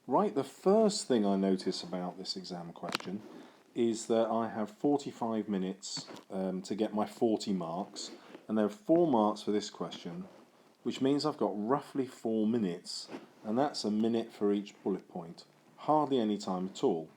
Right, the first thing I notice about this exam question is that I have 45 minutes to get my 40 marks, and there are 4 marks for this question, which means I've got roughly 4 minutes, and that's a minute for each bullet point. Hardly any time at all.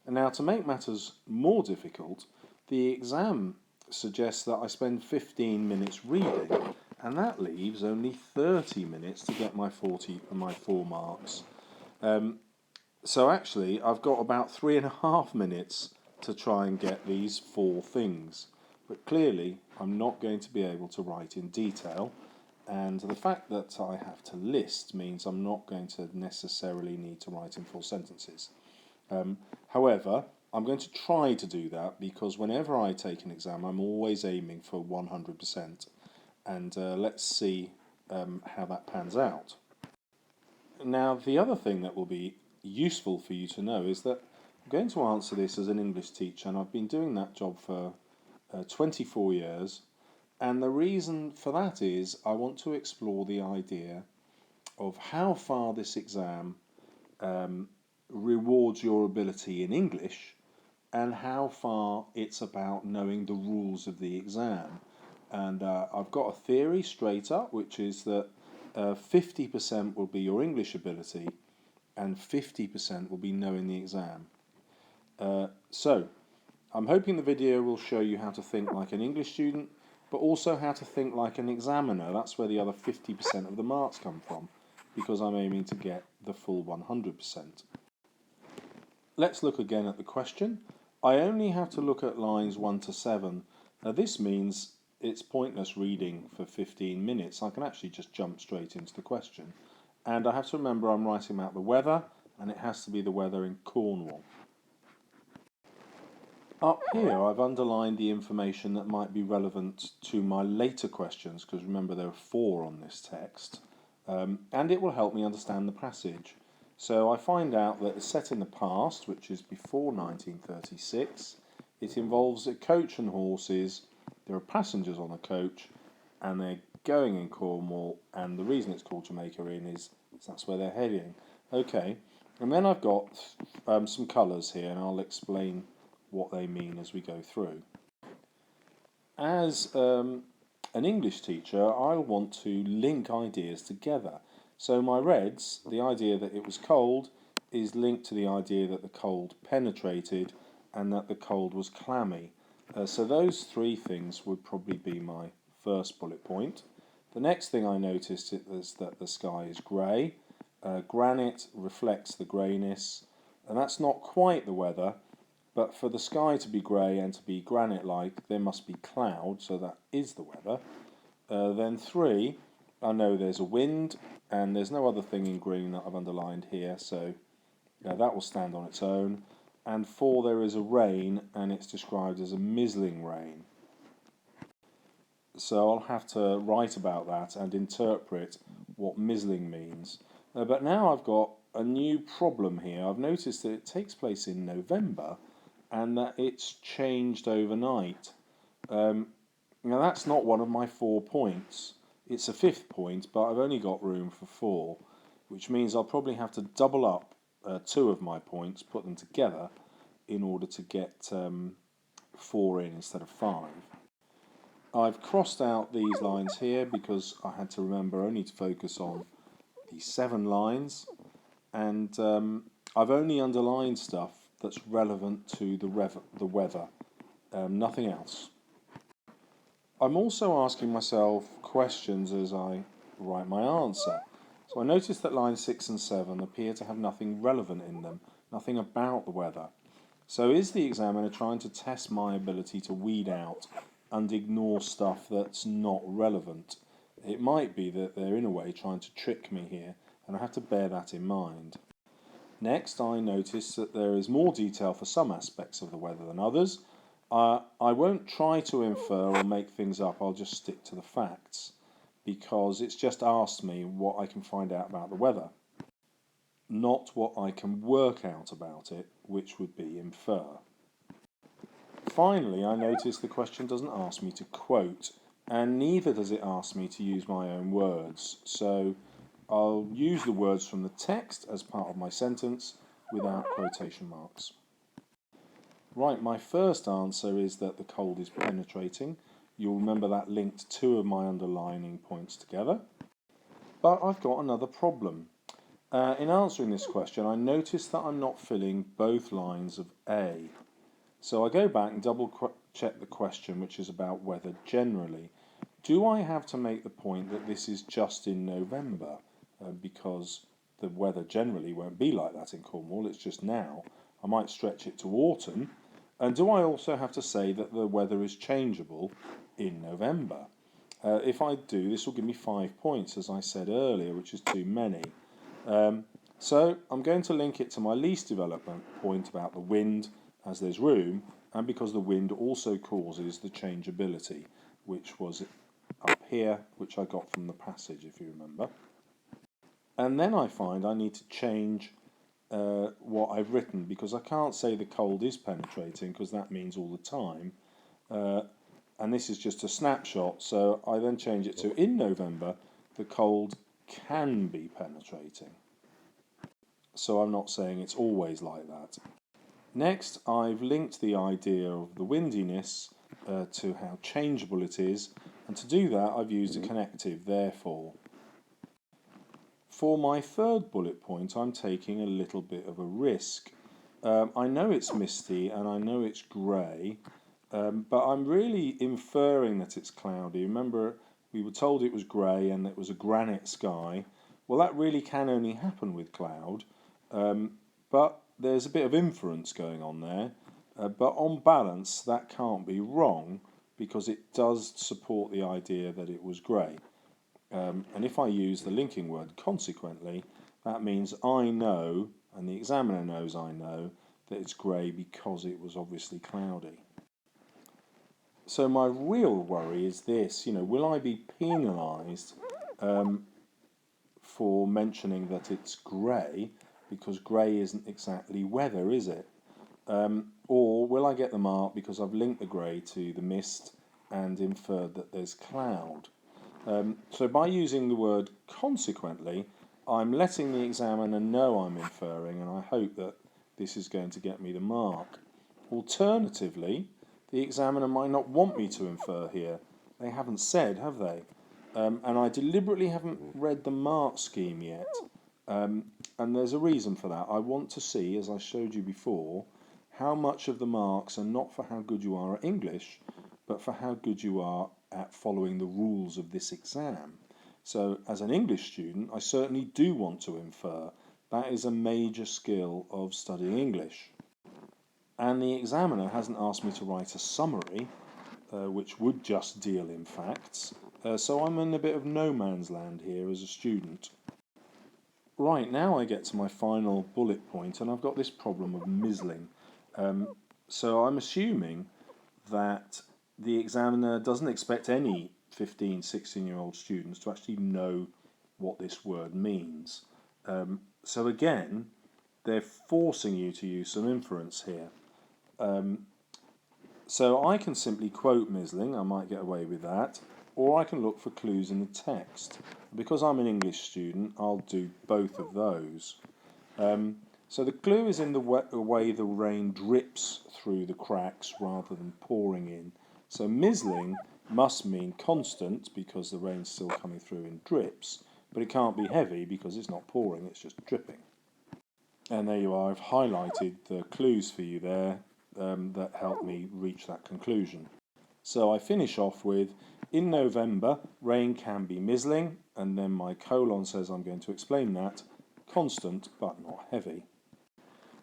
And now, to make matters more difficult, the exam suggests that I spend 15 minutes reading, and that leaves only 30 minutes to get my 4 marks. So actually, I've got about 3.5 minutes to try and get these 4 things. But clearly, I'm not going to be able to write in detail, and the fact that I have to list means I'm not going to necessarily need to write in full sentences. However, I'm going to try to do that because whenever I take an exam, I'm always aiming for 100%. And let's see how that pans out. Now, the other thing that will be useful for you to know is that I'm going to answer this as an English teacher, and I've been doing that job for 24 years. And the reason for that is I want to explore the idea of how far this exam rewards your ability in English and how far it's about knowing the rules of the exam. And I've got a theory straight up, which is that 50% will be your English ability and 50% will be knowing the exam. So I'm hoping the video will show you how to think like an English student, but also how to think like an examiner. That's where the other 50% of the marks come from, because I'm aiming to get the full 100%. Let's look again at the question. I only have to look at lines 1 to 7. Now this means it's pointless reading for 15 minutes. I can actually just jump straight into the question. And I have to remember I'm writing about the weather, and it has to be the weather in Cornwall. Up here I've underlined the information that might be relevant to my later questions, because remember there are 4 on this text, and it will help me understand the passage. So I find out that it's set in the past, which is before 1936. It involves a coach and horses. There are passengers on the coach, and they're going in Cornwall, and the reason it's called Jamaica Inn is that's where they're heading. Okay, and then I've got some colours here, and I'll explain what they mean as we go through. As an English teacher, I'll want to link ideas together. So my reds, the idea that it was cold, is linked to the idea that the cold penetrated and that the cold was clammy. So those 3 things would probably be my first bullet point. The next thing I noticed is that the sky is grey. Granite reflects the greyness, and that's not quite the weather, but for the sky to be grey and to be granite-like, there must be cloud, so that is the weather. Then 3, I know there's a wind, and there's no other thing in green that I've underlined here, so that will stand on its own. And 4, there is a rain, and it's described as a mizzling rain. So I'll have to write about that and interpret what mizzling means. But now I've got a new problem here. I've noticed that it takes place in November and that it's changed overnight. Now that's not one of my 4 points. It's a 5th point, but I've only got room for 4, which means I'll probably have to double up 2 of my points, put them together, in order to get 4 in instead of 5. I've crossed out these lines here because I had to remember only to focus on the 7 lines, and I've only underlined stuff that's relevant to the weather, nothing else. I'm also asking myself questions as I write my answer. So I notice that lines 6 and 7 appear to have nothing relevant in them, nothing about the weather. So is the examiner trying to test my ability to weed out and ignore stuff that's not relevant? It might be that they're in a way trying to trick me here, and I have to bear that in mind. Next, I notice that there is more detail for some aspects of the weather than others. I won't try to infer or make things up, I'll just stick to the facts, because it's just asked me what I can find out about the weather, not what I can work out about it, which would be infer. Finally, I notice the question doesn't ask me to quote, and neither does it ask me to use my own words. So I'll use the words from the text as part of my sentence without quotation marks. Right, my first answer is that the cold is penetrating. You'll remember that linked two of my underlining points together. But I've got another problem. In answering this question, I notice that I'm not filling both lines of A. So I go back and double check the question, which is about weather generally. Do I have to make the point that this is just in November? Because the weather generally won't be like that in Cornwall, it's just now. I might stretch it to autumn. And do I also have to say that the weather is changeable in November? If I do, this will give me 5 points, as I said earlier, which is too many. So I'm going to link it to my least development point about the wind, as there's room, and because the wind also causes the changeability, which was up here, which I got from the passage, if you remember. And then I find I need to change what I've written, because I can't say the cold is penetrating, because that means all the time. And this is just a snapshot, so I then change it to, in November, the cold can be penetrating. So I'm not saying it's always like that. Next, I've linked the idea of the windiness to how changeable it is, and to do that I've used a connective, therefore. For my third bullet point, I'm taking a little bit of a risk. I know it's misty and I know it's grey, but I'm really inferring that it's cloudy. Remember, we were told it was grey and it was a granite sky. Well, that really can only happen with cloud, but there's a bit of inference going on there. But on balance, that can't be wrong, because it does support the idea that it was grey. And if I use the linking word consequently, that means I know, and the examiner knows I know, that it's grey because it was obviously cloudy. So my real worry is this, will I be penalised for mentioning that it's grey, because grey isn't exactly weather, is it? Or will I get the mark because I've linked the grey to the mist and inferred that there's cloud? So by using the word consequently, I'm letting the examiner know I'm inferring, and I hope that this is going to get me the mark. Alternatively, the examiner might not want me to infer here. They haven't said, have they? And I deliberately haven't read the mark scheme yet. And there's a reason for that. I want to see, as I showed you before, how much of the marks are not for how good you are at English, but for how good you are at following the rules of this exam. So as an English student, I certainly do want to infer. That is a major skill of studying English. And the examiner hasn't asked me to write a summary, which would just deal in facts. So I'm in a bit of no man's land here as a student. Right, now I get to my final bullet point, and I've got this problem of mizzling. So I'm assuming that the examiner doesn't expect any 15, 16-year-old students to actually know what this word means. So again, they're forcing you to use some inference here. So I can simply quote mizzling, I might get away with that, or I can look for clues in the text. Because I'm an English student, I'll do both of those. So the clue is in the way the rain drips through the cracks rather than pouring in. So mizzling must mean constant because the rain's still coming through in drips, but it can't be heavy because it's not pouring, it's just dripping. And there you are, I've highlighted the clues for you there that help me reach that conclusion. So I finish off with, in November, rain can be mizzling, and then my colon says I'm going to explain that, constant but not heavy.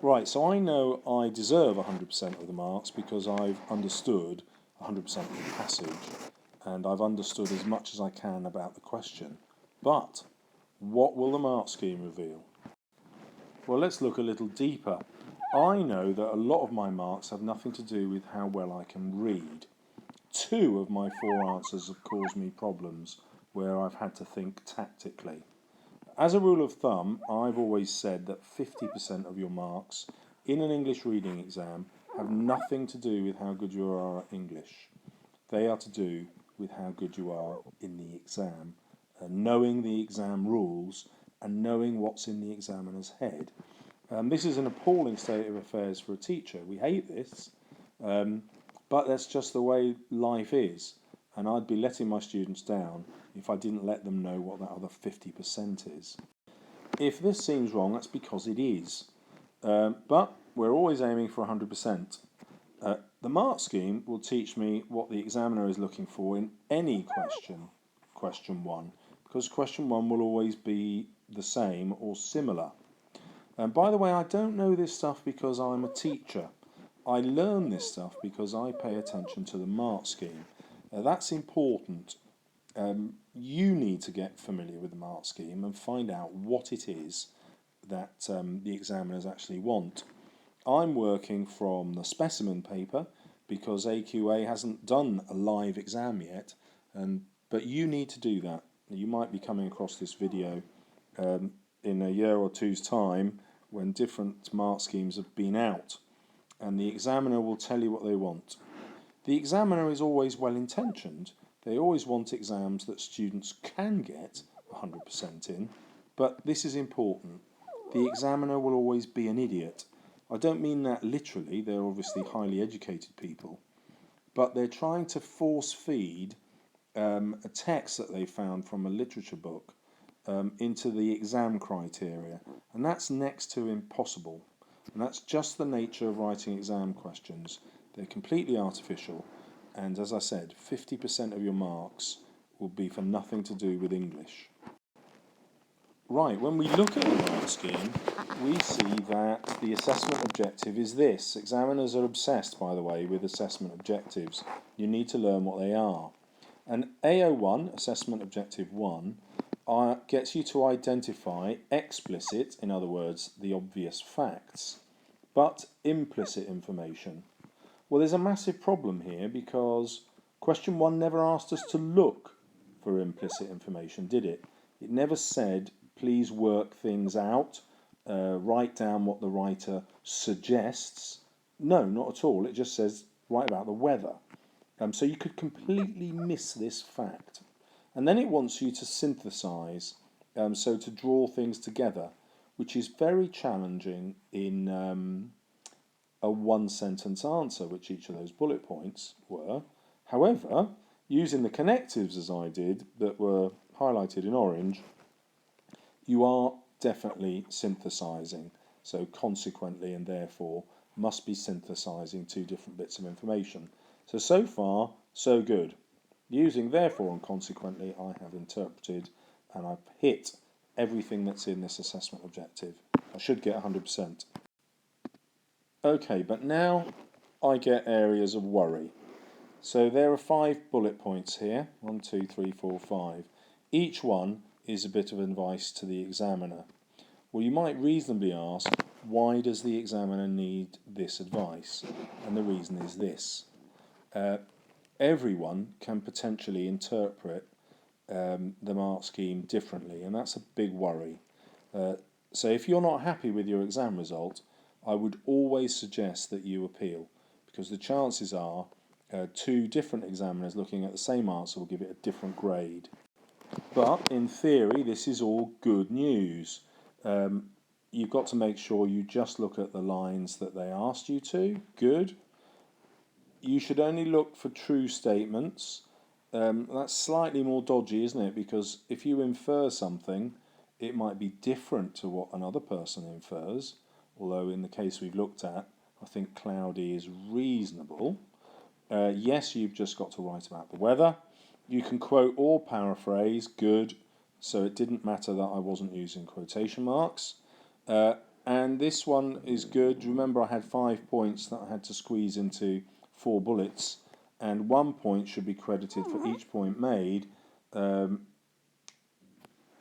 Right, so I know I deserve 100% of the marks because I've understood 100% of the passage, and I've understood as much as I can about the question. But what will the mark scheme reveal? Well, let's look a little deeper. I know that a lot of my marks have nothing to do with how well I can read. 2 of my 4 answers have caused me problems where I've had to think tactically. As a rule of thumb, I've always said that 50% of your marks in an English reading exam have nothing to do with how good you are at English. They are to do with how good you are in the exam. knowing the exam rules and knowing what's in the examiner's head. This is an appalling state of affairs for a teacher. We hate this, but that's just the way life is. And I'd be letting my students down if I didn't let them know what that other 50% is. If this seems wrong, that's because it is. But we're always aiming for 100%. The mark scheme will teach me what the examiner is looking for in any question 1, because question 1 will always be the same or similar. And by the way, I don't know this stuff because I'm a teacher. I learn this stuff because I pay attention to the mark scheme. That's important. You need to get familiar with the mark scheme and find out what it is that the examiners actually want. I'm working from the specimen paper because AQA hasn't done a live exam yet, but you need to do that. You might be coming across this video in a year or two's time when different mark schemes have been out, and the examiner will tell you what they want. The examiner is always well-intentioned. They always want exams that students can get 100% in, but this is important. The examiner will always be an idiot. I don't mean that literally, they're obviously highly educated people, but they're trying to force feed a text that they found from a literature book into the exam criteria, and that's next to impossible. And that's just the nature of writing exam questions. They're completely artificial, and as I said, 50% of your marks will be for nothing to do with English. Right, when we look at the mark scheme, we see that the assessment objective is this. Examiners are obsessed, by the way, with assessment objectives. You need to learn what they are. And AO1, Assessment Objective 1, gets you to identify explicit, in other words, the obvious facts, but implicit information. Well, there's a massive problem here because question 1 never asked us to look for implicit information, did it? It never said, please work things out, write down what the writer suggests. No, not at all. It just says, write about the weather. So you could completely miss this fact. And then it wants you to synthesize, so to draw things together, which is very challenging in a one-sentence answer, which each of those bullet points were. However, using the connectives as I did, that were highlighted in orange, you are definitely synthesizing. So consequently and therefore must be synthesizing two different bits of information. So far, so good. Using therefore and consequently, I have interpreted and I've hit everything that's in this assessment objective. I should get 100%. Okay, but now I get areas of worry. So there are 5 bullet points here. 1, 2, 3, 4, 5. Each one is a bit of advice to the examiner. Well, you might reasonably ask, why does the examiner need this advice? And the reason is this. Everyone can potentially interpret the mark scheme differently, and that's a big worry. So if you're not happy with your exam result, I would always suggest that you appeal, because the chances are 2 different examiners looking at the same answer will give it a different grade. But in theory, this is all good news. You've got to make sure you just look at the lines that they asked you to. Good. You should only look for true statements. That's slightly more dodgy, isn't it? Because if you infer something, it might be different to what another person infers. Although in the case we've looked at, I think cloudy is reasonable. Yes, you've just got to write about the weather. You can quote or paraphrase, good. So it didn't matter that I wasn't using quotation marks. And this one is good. Remember, I had 5 points that I had to squeeze into 4 bullets, and 1 point should be credited for each point made,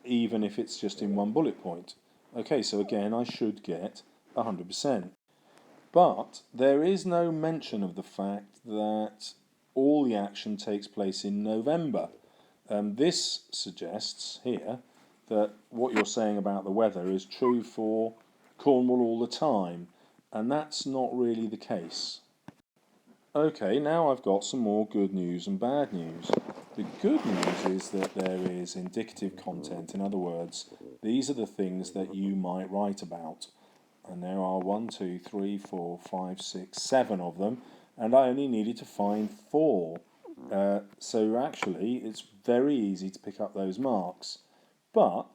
even if it's just in 1 bullet point. Okay, so again, I should get 100%. But there is no mention of the fact that all the action takes place in November. This suggests here that what you're saying about the weather is true for Cornwall all the time, and that's not really the case. Okay, now I've got some more good news and bad news. The good news is that there is indicative content. In other words, these are the things that you might write about. And there are 1, 2, 3, 4, 5, 6, 7 of them, and I only needed to find 4. So actually, it's very easy to pick up those marks. But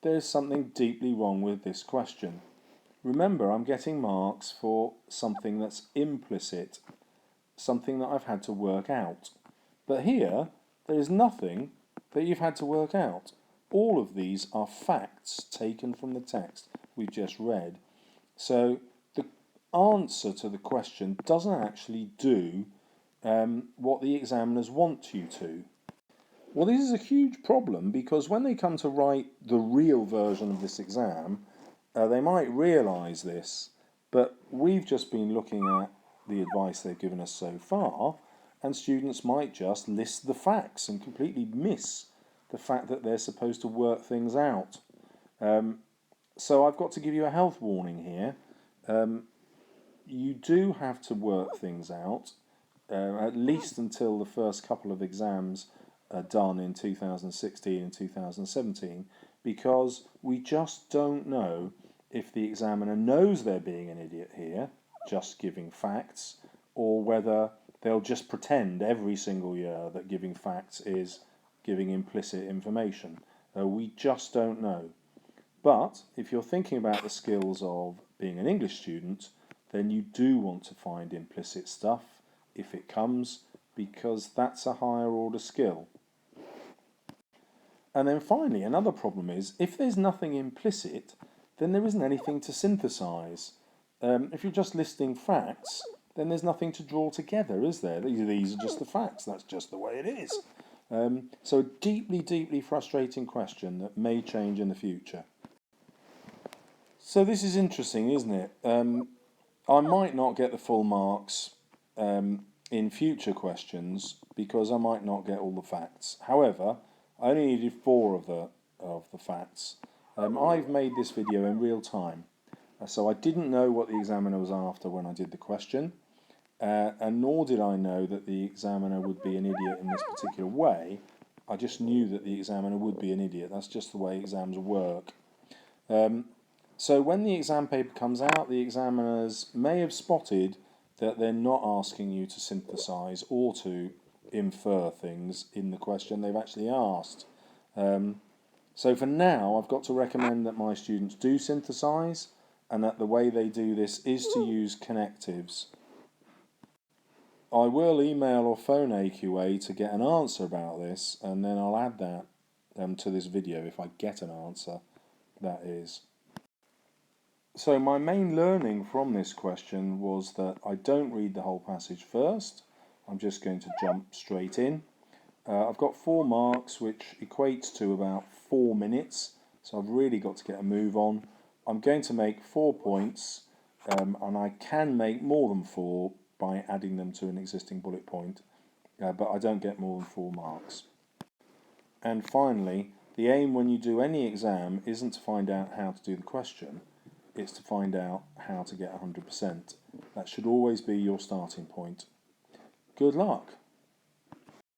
there's something deeply wrong with this question. Remember, I'm getting marks for something that's implicit, something that I've had to work out. But here, there is nothing that you've had to work out. All of these are facts taken from the text we've just read. So the answer to the question doesn't actually do what the examiners want you to. Well, this is a huge problem because when they come to write the real version of this exam, they might realise this, but we've just been looking at the advice they've given us so far, and students might just list the facts and completely miss the fact that they're supposed to work things out. So I've got to give you a health warning here. You do have to work things out, at least until the first couple of exams are done in 2016 and 2017, because we just don't know if the examiner knows they're being an idiot here, just giving facts, or whether they'll just pretend every single year that giving facts is giving implicit information. We just don't know. But if you're thinking about the skills of being an English student, then you do want to find implicit stuff if it comes, because that's a higher order skill. And then finally, another problem is, if there's nothing implicit, then there isn't anything to synthesize. If you're just listing facts, then there's nothing to draw together, is there? These are just the facts, that's just the way it is. So a deeply, deeply frustrating question that may change in the future. So this is interesting, isn't it? I might not get the full marks in future questions because I might not get all the facts. However, I only needed 4 of the facts. I've made this video in real time, so I didn't know what the examiner was after when I did the question, and nor did I know that the examiner would be an idiot in this particular way. I just knew that the examiner would be an idiot. That's just the way exams work. So when the exam paper comes out, the examiners may have spotted that they're not asking you to synthesize or to infer things in the question they've actually asked. So for now, I've got to recommend that my students do synthesize, and that the way they do this is to use connectives. I will email or phone AQA to get an answer about this, and then I'll add that to this video if I get an answer, that is. So my main learning from this question was that I don't read the whole passage first. I'm just going to jump straight in. I've got 4 marks, which equates to about 4 minutes, so I've really got to get a move on. I'm going to make 4 points, and I can make more than 4 by adding them to an existing bullet point, but I don't get more than 4 marks. And finally, the aim when you do any exam isn't to find out how to do the question, it's to find out how to get 100%. That should always be your starting point. Good luck.